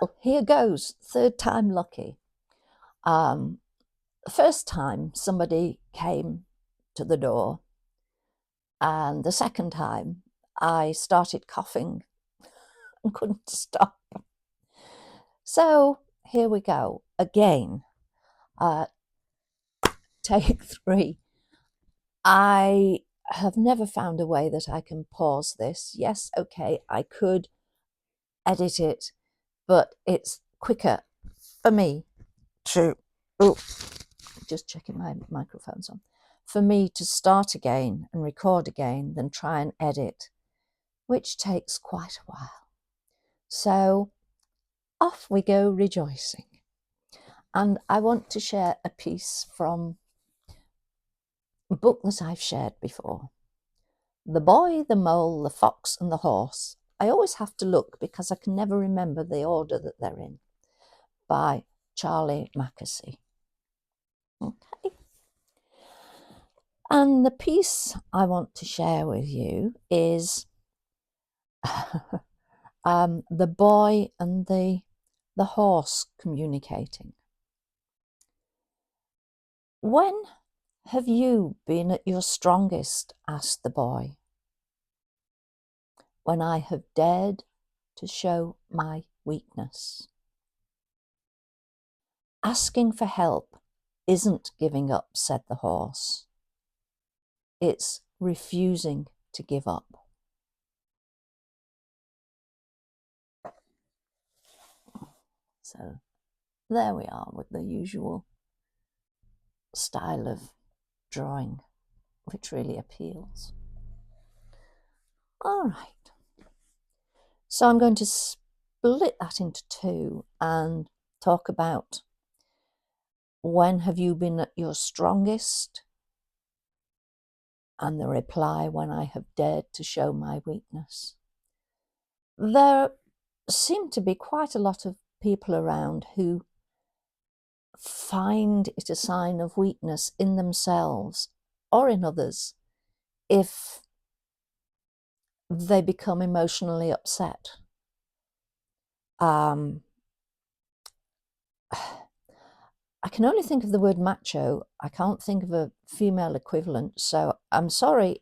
Well, here goes. Third time lucky. The first time somebody came to the door, and the second time I started coughing and couldn't stop. So here we go again. Take three. I have never found a way that I can pause this. Yes, okay, I could edit it, but it's quicker for me to, oh, just checking my microphone's on, for me to start again and record again than try and edit, which takes quite a while. So off we go rejoicing. And I want to share a piece from a book that I've shared before. The Boy, the Mole, the Fox and the Horse. I always have to look because I can never remember the order that they're in, by Charlie Mackesy. Okay. And the piece I want to share with you is the boy and the horse communicating. When have you been at your strongest? Asked the boy. When I have dared to show my weakness. Asking for help isn't giving up, said the horse. It's refusing to give up. So there we are with the usual style of drawing, which really appeals. All right. So I'm going to split that into two and talk about when have you been at your strongest, and the reply, when I have dared to show my weakness. There seem to be quite a lot of people around who find it a sign of weakness in themselves or in others if they become emotionally upset. I can only think of the word macho. I can't think of a female equivalent. So I'm sorry,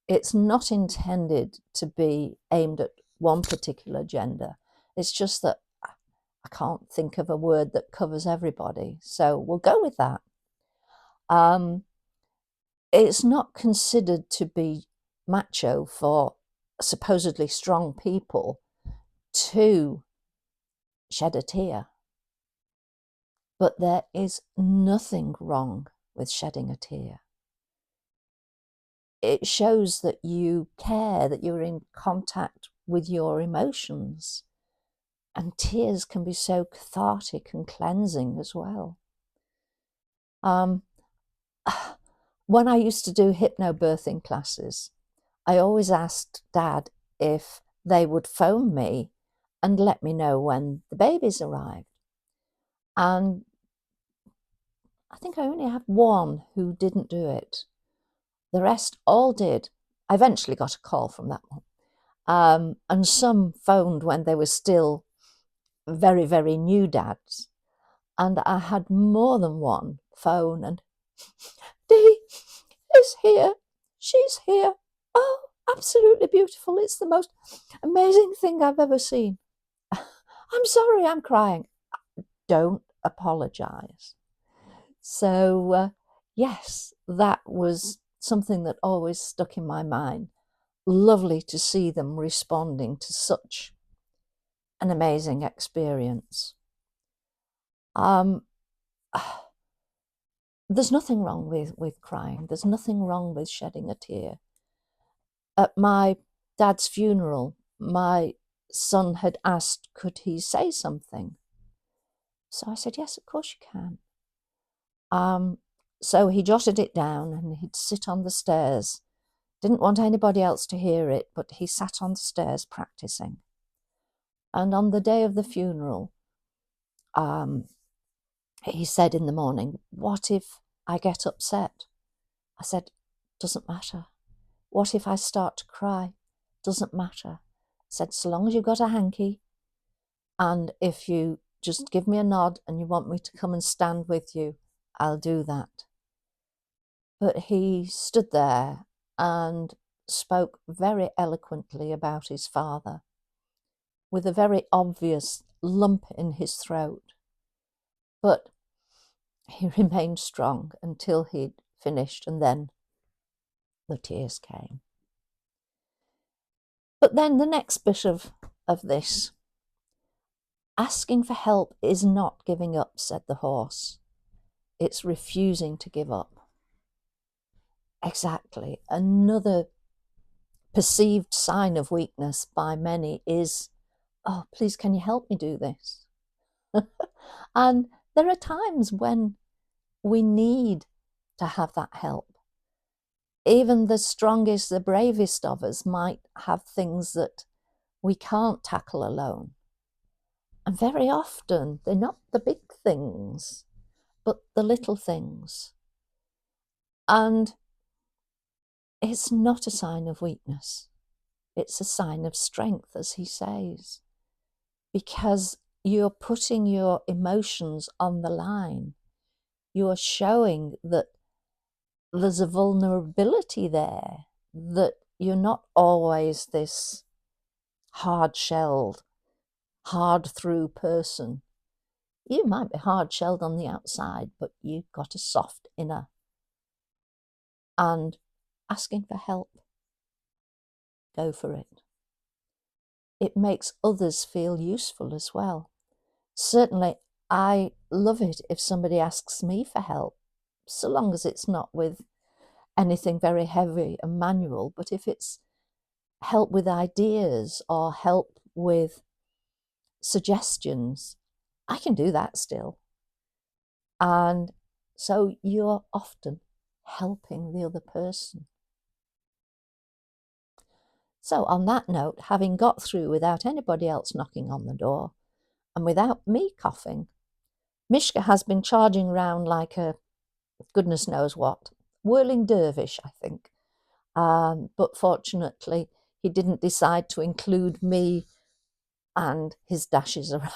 it's not intended to be aimed at one particular gender. It's just that I can't think of a word that covers everybody. So we'll go with that. It's not considered to be macho for supposedly strong people to shed a tear. But there is nothing wrong with shedding a tear. It shows that you care, that you're in contact with your emotions. And tears can be so cathartic and cleansing as well. When I used to do hypnobirthing classes, I always asked Dad if they would phone me and let me know when the babies arrived. And I think I only had one who didn't do it. The rest all did. I eventually got a call from that one. And some phoned when they were still very, very new dads. And I had more than one phone and, Dee is here. She's here. Oh, absolutely beautiful. It's the most amazing thing I've ever seen. I'm sorry, I'm crying. Don't apologize. So, yes, that was something that always stuck in my mind. Lovely to see them responding to such an amazing experience. There's nothing wrong with crying. There's nothing wrong with shedding a tear. At my dad's funeral, my son had asked, could he say something? So I said, yes, of course you can. So he jotted it down and he'd sit on the stairs. Didn't want anybody else to hear it, but he sat on the stairs practicing. And on the day of the funeral, he said in the morning, what if I get upset? I said, doesn't matter. What if I start to cry? Doesn't matter. I said, so long as you've got a hanky, And if you just give me a nod and you want me to come and stand with you, I'll do that. But he stood there and spoke very eloquently about his father, with a very obvious lump in his throat. But he remained strong until he'd finished, and then the tears came. But then the next bit of this, asking for help is not giving up, said the horse. It's refusing to give up. Exactly. Another perceived sign of weakness by many is, oh, please, can you help me do this? And there are times when we need to have that help. Even the strongest, the bravest of us might have things that we can't tackle alone. And very often, they're not the big things, but the little things. And it's not a sign of weakness. It's a sign of strength, as he says, because you're putting your emotions on the line. You're showing that there's a vulnerability there, that you're not always this hard-shelled, hard-through person. You might be hard-shelled on the outside, but you've got a soft inner. And asking for help, go for it. It makes others feel useful as well. Certainly, I love it if somebody asks me for help, so long as it's not with anything very heavy and manual, but if it's help with ideas or help with suggestions, I can do that still. And so you're often helping the other person. So on that note, having got through without anybody else knocking on the door and without me coughing, Mishka has been charging round like a goodness knows what, whirling dervish, I think. But fortunately, he didn't decide to include me and his dashes around,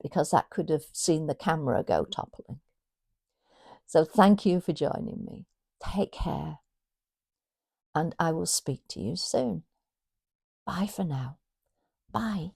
because that could have seen the camera go toppling. So thank you for joining me. Take care, and I will speak to you soon. Bye for now. Bye.